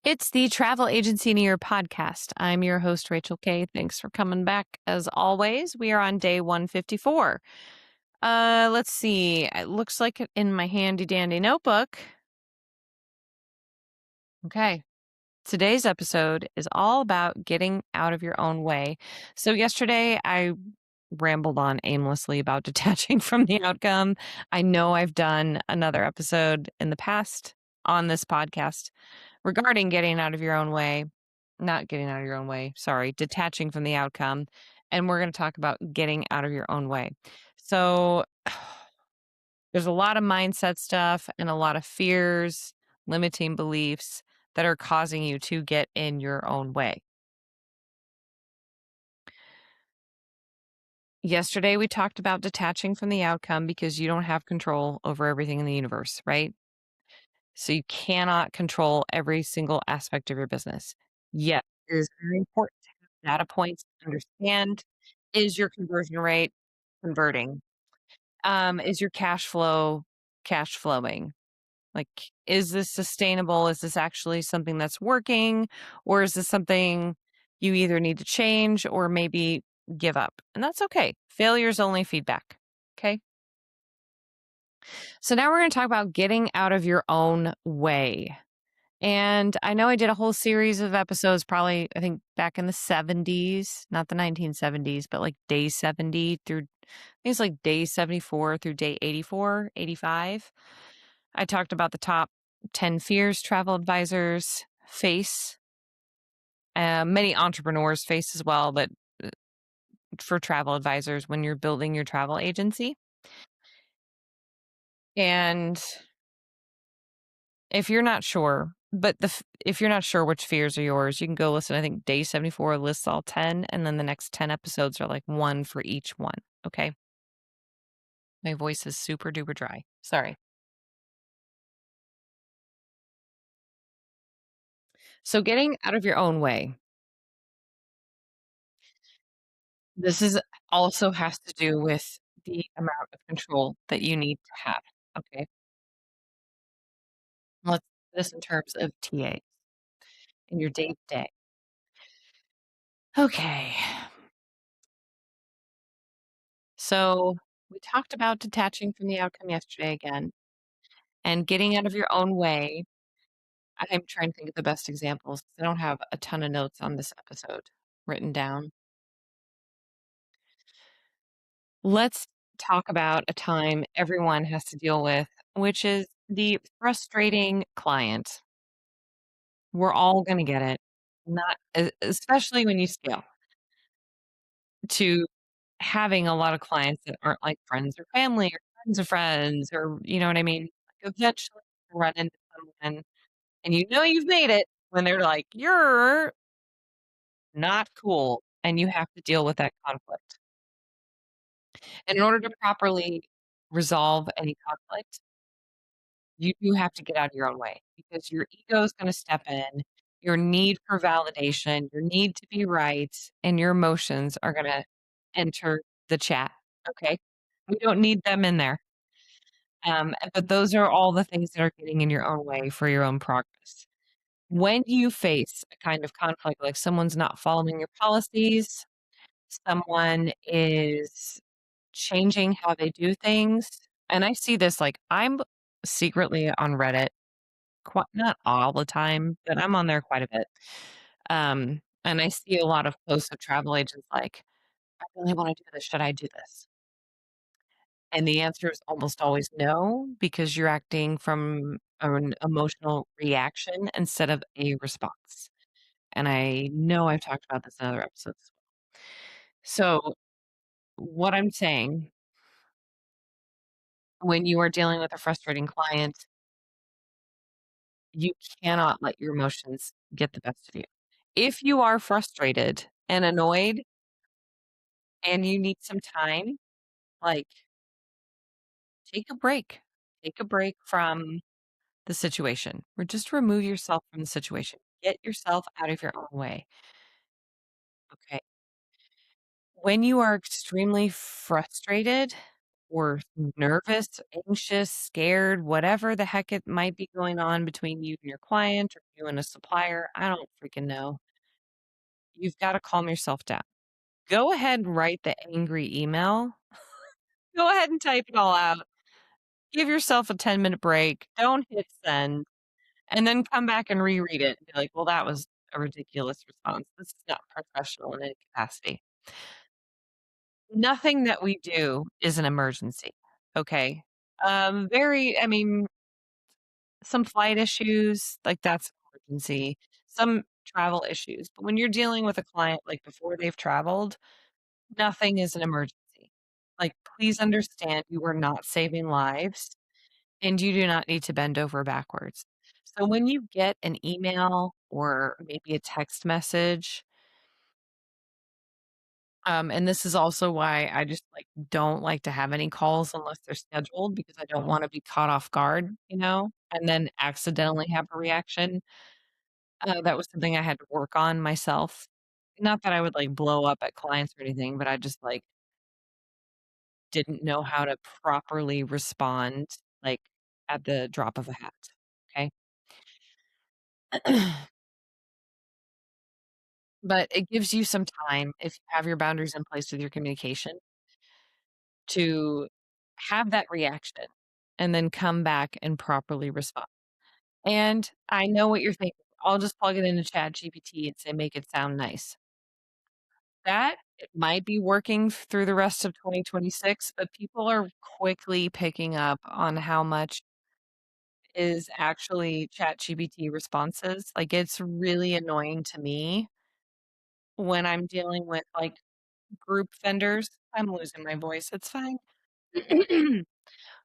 It's the Travel Agency Near podcast. I'm your host, Rachel Kay. Thanks for coming back. As always, we are on day 154. Let's see. It looks like in my handy dandy notebook. Okay. Today's episode is all about getting out of your own way. So, yesterday I rambled on aimlessly about detaching from the outcome. I know I've done another episode in the past on this podcast regarding getting out of your own way, not getting out of your own way, sorry, detaching from the outcome. And we're going to talk about getting out of your own way. So, there's a lot of mindset stuff and a lot of fears, limiting beliefs that are causing you to get in your own way. Yesterday, we talked about detaching from the outcome because you don't have control over everything in the universe, right? So you cannot control every single aspect of your business. Yet, it is very important to have data points to understand, is your conversion rate converting? Is your cash flowing? Like, is this sustainable? Is this actually something that's working? Or is this something you either need to change or maybe give up? And that's okay. Failure is only feedback. Okay. So now we're going to talk about getting out of your own way. And I know I did a whole series of episodes, probably, I think back in the 70s, not the 1970s, but like day 70 through, I think it's like day 74 through day 84, 85. I talked about the top 10 fears travel advisors face. Many entrepreneurs face as well, but uh, for travel advisors when you're building your travel agency. And if you're not sure, but if you're not sure which fears are yours, you can go listen. I think day 74 lists all 10, and then the next 10 episodes are like one for each one. Okay. My voice is super duper dry. Sorry. So, getting out of your own way. This is also has to do with the amount of control that you need to have. Okay. Let's do this in terms of TA in your day to day. Okay. So, we talked about detaching from the outcome yesterday again and getting out of your own way. I'm trying to think of the best examples 'cause I don't have a ton of notes on this episode written down. Let's talk about a time everyone has to deal with, which is the frustrating client. We're all gonna get it. Not especially when you scale to having a lot of clients that aren't like friends or family or friends of friends or you know what I mean? Like eventually you run into someone and you know you've made it when they're like, "You're not cool," and you have to deal with that conflict. And in order to properly resolve any conflict, you do have to get out of your own way because your ego is gonna step in, your need for validation, your need to be right, and your emotions are gonna enter the chat, okay? We don't need them in there. But those are all the things that are getting in your own way for your own progress. When you face a kind of conflict, like someone's not following your policies, someone is changing how they do things, and I see this, like, I'm secretly on Reddit, quite not all the time, but I'm on there quite a bit. And I see a lot of posts of travel agents like, "I really wanna do this. Should I do this?" And the answer is almost always no, because you're acting from an emotional reaction instead of a response. And I know I've talked about this in other episodes. So, what I'm saying, when you are dealing with a frustrating client, you cannot let your emotions get the best of you. If you are frustrated and annoyed and you need some time, like, take a break. Take a break from the situation, or just remove yourself from the situation. Get yourself out of your own way. Okay. When you are extremely frustrated or nervous, anxious, scared, whatever the heck it might be going on between you and your client or you and a supplier, I don't freaking know. You've got to calm yourself down. Go ahead and write the angry email. Go ahead and type it all out. Give yourself a 10-minute break. Don't hit send, and then come back and reread it and be like, well, that was a ridiculous response. This is not professional in any capacity. Nothing that we do is an emergency. Okay. I mean, some flight issues, like that's an emergency, some travel issues. But when you're dealing with a client like before they've traveled, nothing is an emergency. Like, please understand you are not saving lives and you do not need to bend over backwards. So when you get an email or maybe a text message, and this is also why I just like don't like to have any calls unless they're scheduled because I don't want to be caught off guard, and then accidentally have a reaction. That was something I had to work on myself. Not that I would like blow up at clients or anything, but I just like didn't know how to properly respond like at the drop of a hat. Okay. But it gives you some time if you have your boundaries in place with your communication to have that reaction and then come back and properly respond. And I know what you're thinking. I'll just plug it into Chat GPT and say, make it sound nice. That it might be working through the rest of 2026, but people are quickly picking up on how much is actually Chat GPT responses. Like it's really annoying to me when I'm dealing with like group vendors. I'm losing my voice. It's fine.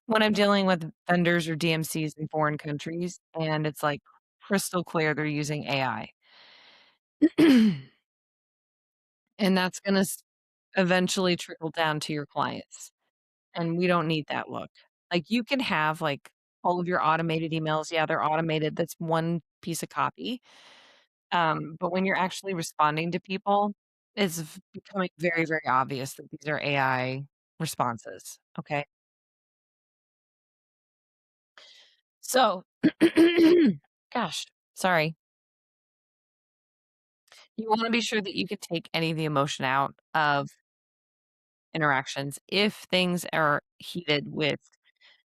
When I'm dealing with vendors or DMCs in foreign countries, and it's, like, crystal clear they're using AI. And that's gonna eventually trickle down to your clients, and we don't need that look. Like, you can have, like, all of your automated emails, yeah, they're automated, that's one piece of copy, but when you're actually responding to people, it's becoming very, very obvious that these are AI responses, okay? So gosh, sorry. You wanna be sure that you can take any of the emotion out of interactions if things are heated with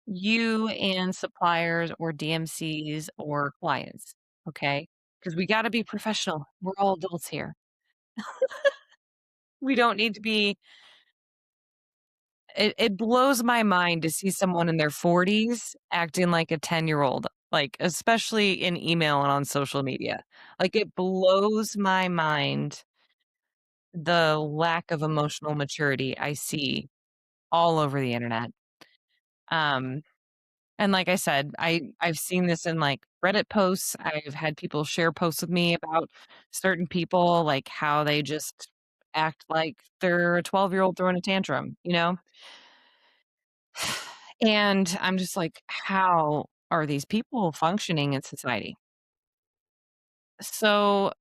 you and suppliers or DMCs or clients, okay? Because we gotta be professional. We're all adults here. We don't need to be it blows my mind to see someone in their 40s acting like a 10-year-old, like, especially in email and on social media. Like, it blows my mind the lack of emotional maturity I see all over the internet. Um, and like I said, I've seen this in like Reddit posts. I've had people share posts with me about certain people, like how they just act like they're a 12-year-old throwing a tantrum, you know? And I'm just like, how are these people functioning in society? So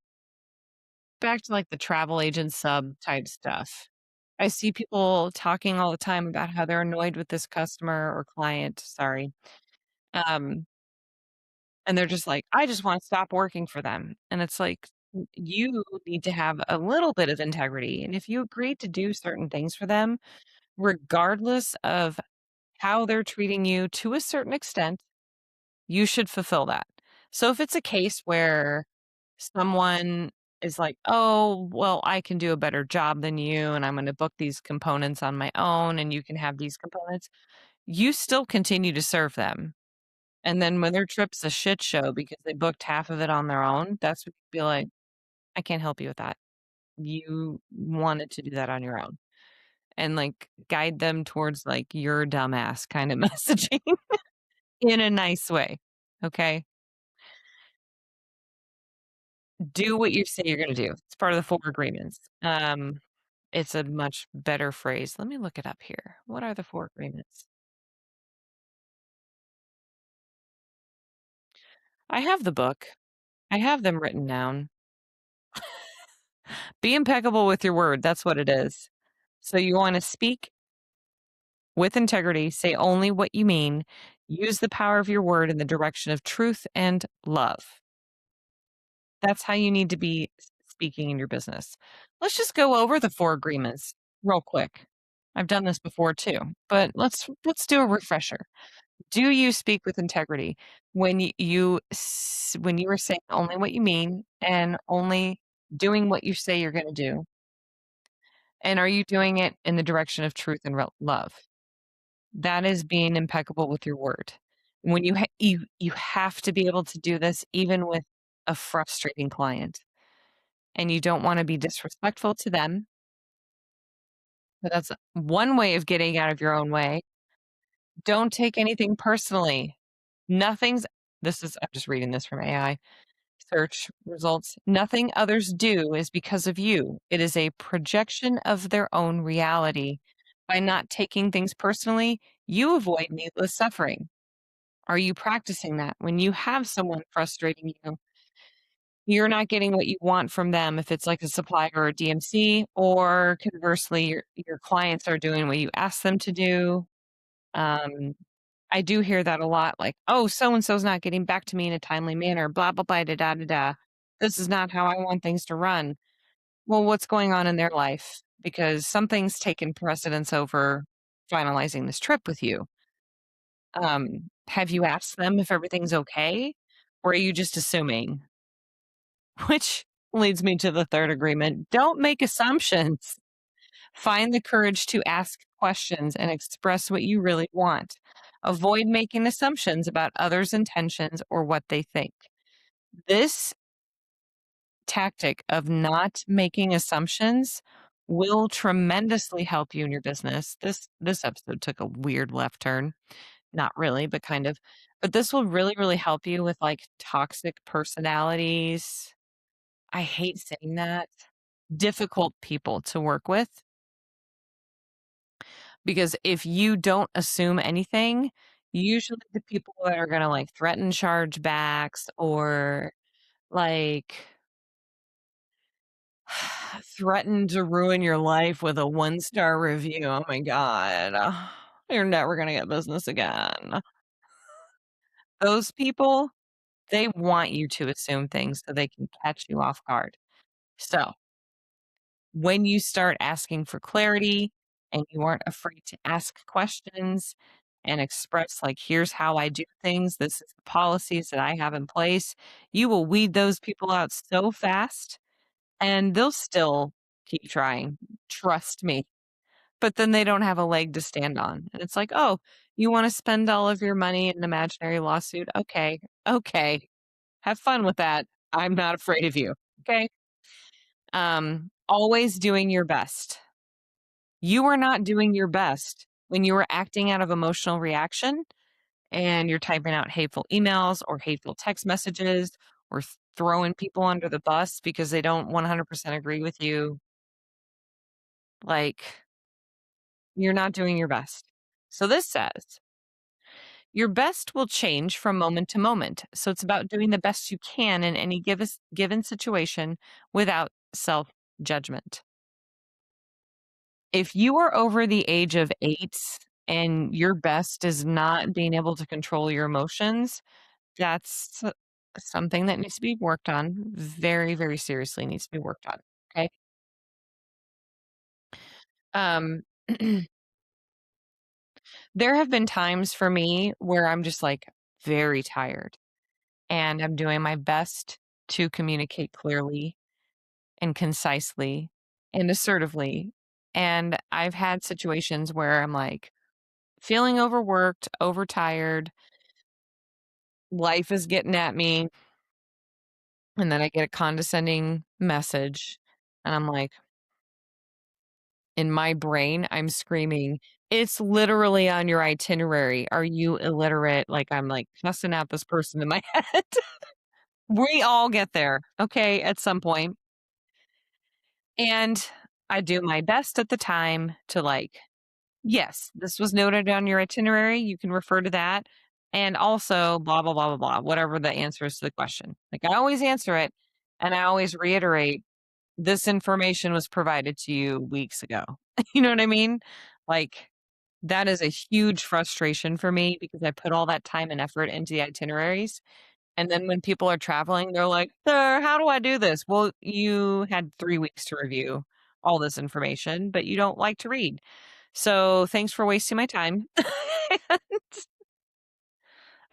back to like the travel agent sub type stuff. I see people talking all the time about how they're annoyed with this customer or client, sorry. Um, and they're just like, I just want to stop working for them. And it's like, you need to have a little bit of integrity. And if you agree to do certain things for them, regardless of how they're treating you to a certain extent, you should fulfill that. So if it's a case where someone is like, "Oh, well, I can do a better job than you, and I'm gonna book these components on my own, and you can have these components," you still continue to serve them. And then when their trip's a shit show because they booked half of it on their own, that's when you be like, "I can't help you with that. You wanted to do that on your own." And, like, guide them towards, like, "You're a dumbass" kind of messaging in a nice way, okay? Do what you say you're gonna do. It's part of the 4 agreements. It's a much better phrase. Let me look it up here. What are the 4 agreements? I have the book. I have them written down. Be impeccable with your word, that's what it is. So you wanna speak with integrity, say only what you mean, use the power of your word in the direction of truth and love. That's how you need to be speaking in your business. Let's just go over the 4 agreements real quick. I've done this before too, but let's do a refresher. Do you speak with integrity when when you are saying only what you mean and only doing what you say you're going to do? And are you doing it in the direction of truth and love? That is being impeccable with your word. When you have to be able to do this even with a frustrating client, and you don't wanna be disrespectful to them, but that's one way of getting out of your own way. Don't take anything personally. Nothing's I'm just reading this from AI search results. Nothing others do is because of you. It is a projection of their own reality. By not taking things personally, you avoid needless suffering. Are you practicing that? When you have someone frustrating you, you're not getting what you want from them if it's like a supplier or a DMC, or conversely, your clients are doing what you ask them to do. Um, I do hear that a lot, like, "Oh, so and so's not getting back to me in a timely manner, blah, blah, blah, da, da, da, da. This is not how I want things to run." Well, what's going on in their life? Because something's taken precedence over finalizing this trip with you. Have you asked them if everything's okay? Or are you just assuming? Which leads me to the third agreement. Don't make assumptions. Find the courage to ask questions and express what you really want. Avoid making assumptions about others' intentions or what they think. This tactic of not making assumptions will tremendously help you in your business. This episode took a weird left turn. Not really, but kind of. But this will really, really help you with like toxic personalities. I hate saying that. Difficult people to work with, because if you don't assume anything, usually the people that are going to like threaten chargebacks or like threaten to ruin your life with a 1-star review. Oh my God. You're never going to get business again. Those people, they want you to assume things so they can catch you off guard. So when you start asking for clarity and you aren't afraid to ask questions and express, like, here's how I do things, this is the policies that I have in place, you will weed those people out so fast and they'll still keep trying. Trust me. But then they don't have a leg to stand on. And it's like, oh, you want to spend all of your money in an imaginary lawsuit? Okay. Okay. Have fun with that. I'm not afraid of you. Okay. Always doing your best. You are not doing your best when you are acting out of emotional reaction and you're typing out hateful emails or hateful text messages or throwing people under the bus because they don't 100% agree with you. Like, you're not doing your best. So this says your best will change from moment to moment. So it's about doing the best you can in any given situation without self judgment. If you are over the age of 8 and your best is not being able to control your emotions, that's something that needs to be worked on. Very, very seriously needs to be worked on. Okay. Um, there have been times for me where I'm just like very tired and I'm doing my best to communicate clearly and concisely and assertively. And I've had situations where I'm like feeling overworked, overtired, life is getting at me, and then I get a condescending message, and I'm like, in my brain, I'm screaming, "It's literally on your itinerary. Are you illiterate?" Like, I'm, like, cussing out this person in my head. We all get there, okay, at some point, and I do my best at the time to, like, "Yes, this was noted on your itinerary. You can refer to that, and also blah, blah, blah, blah, blah," whatever the answer is to the question. Like, I always answer it, and I always reiterate, "This information was provided to you weeks ago." You know what I mean? Like, That is a huge frustration for me because I put all that time and effort into the itineraries. And then when people are traveling, they're like, "Sir, how do I do this?" Well, you had 3 weeks to review all this information, but you don't like to read. So thanks for wasting my time.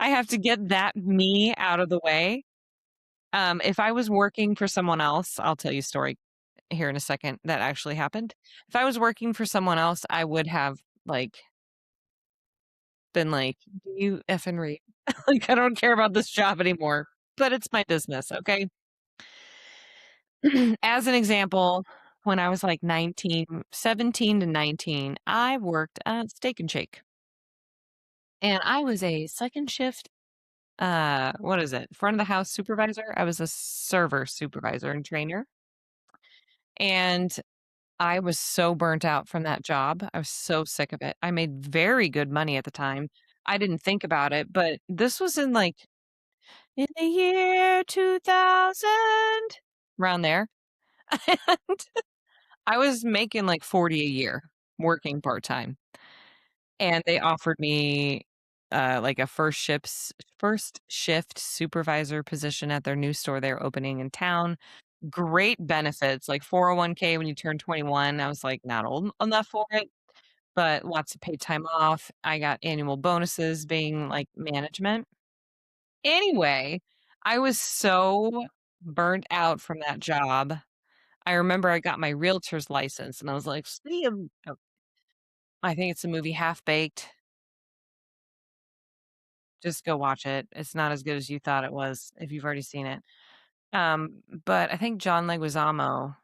I have to get that me out of the way. If I was working for someone else, I'll tell you a story here in a second that actually happened. If I was working for someone else, I would have, like, been like, "Do you effing read?" Like, "I don't care about this job anymore, but it's my business, okay?" As an example, when I was, like, 19, 17 to 19, I worked at Steak and Shake, and I was a second shift, what is it? Front of the house supervisor? I was a server supervisor and trainer, and I was so burnt out from that job. I was so sick of it. I made very good money at the time. I didn't think about it, but this was in the year 2000, around there. And I was making like 40 a year working part-time, and they offered me, like a first shift supervisor position at their new store they're opening in town. Great benefits, like 401k when you turn 21. I was, like, not old enough for it, but lots of paid time off. I got annual bonuses being, like, management. Anyway, I was so burnt out from that job. I remember I got my realtor's license, and I was like, "See you." Oh, I think it's the movie Half Baked. Just go watch it. It's not as good as you thought it was if you've already seen it. But I think John Leguizamo,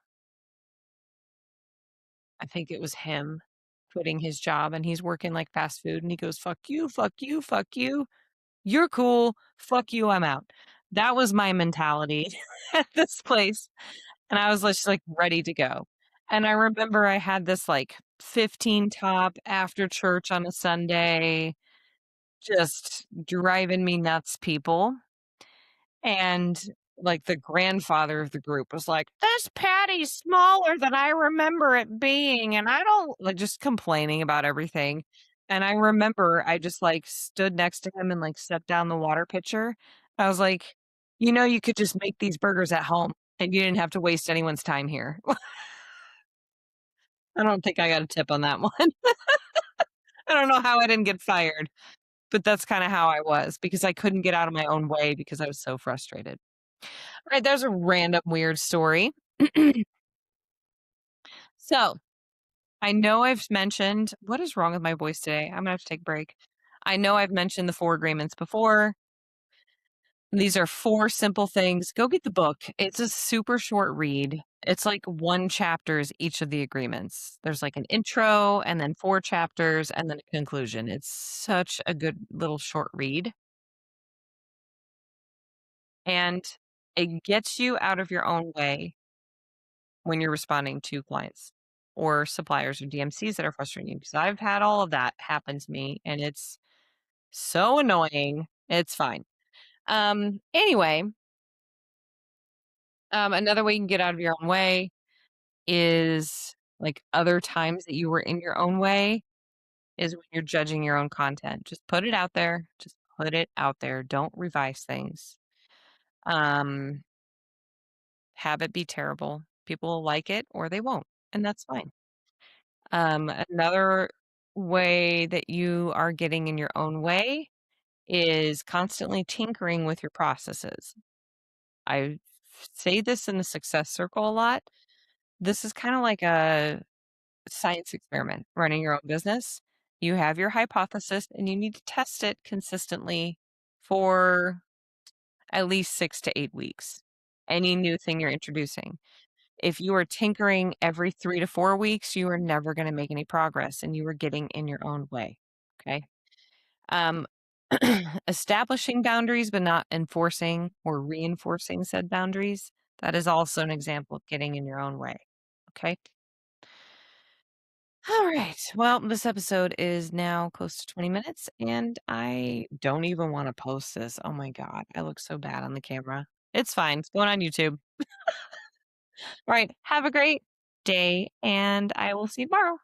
I think it was him quitting his job, and he's working, like, fast food, and he goes, "Fuck you, fuck you, fuck you. You're cool. Fuck you, I'm out." That was my mentality at this place, and I was just, like, ready to go. And I remember I had this, like, 15 top after church on a Sunday, just driving me nuts, people. And, like, the grandfather of the group was like, "This patty's smaller than I remember it being, and I don't," like, just complaining about everything. And I remember I just, like, stood next to him and, like, set down the water pitcher. I was like, "You know, you could just make these burgers at home, and you didn't have to waste anyone's time here." I don't think I got a tip on that one. I don't know how I didn't get fired, but that's kinda how I was because I couldn't get out of my own way because I was so frustrated. Right, there's a random weird story. So, I know I've mentioned what is wrong with my voice today? I'm gonna have to take a break. I know I've mentioned the 4 agreements before. These are 4 simple things. Go get the book. It's a super short read. It's like 1 chapter is each of the agreements. There's like an intro and then 4 chapters and then a conclusion. It's such a good little short read, and it gets you out of your own way when you're responding to clients or suppliers or DMCs that are frustrating you, because I've had all of that happen to me and it's so annoying. It's fine. Anyway, another way you can get out of your own way is like other times that you were in your own way is when you're judging your own content. Just put it out there. Just put it out there. Don't revise things. Um, have it be terrible. People will like it or they won't, and that's fine. Another way that you are getting in your own way is constantly tinkering with your processes. I say this in the success circle a lot. This is kind of like a science experiment, running your own business. You have your hypothesis and you need to test it consistently for at least 6 to 8 weeks. Any new thing you're introducing. If you are tinkering every 3 to 4 weeks, you are never going to make any progress and you are getting in your own way. Okay. Um, establishing boundaries, but not enforcing or reinforcing said boundaries. That is also an example of getting in your own way. Okay. All right. Well, this episode is now close to 20 minutes and I don't even want to post this. Oh my God. I look so bad on the camera. It's fine. It's going on YouTube. All right. Have a great day and I will see you tomorrow.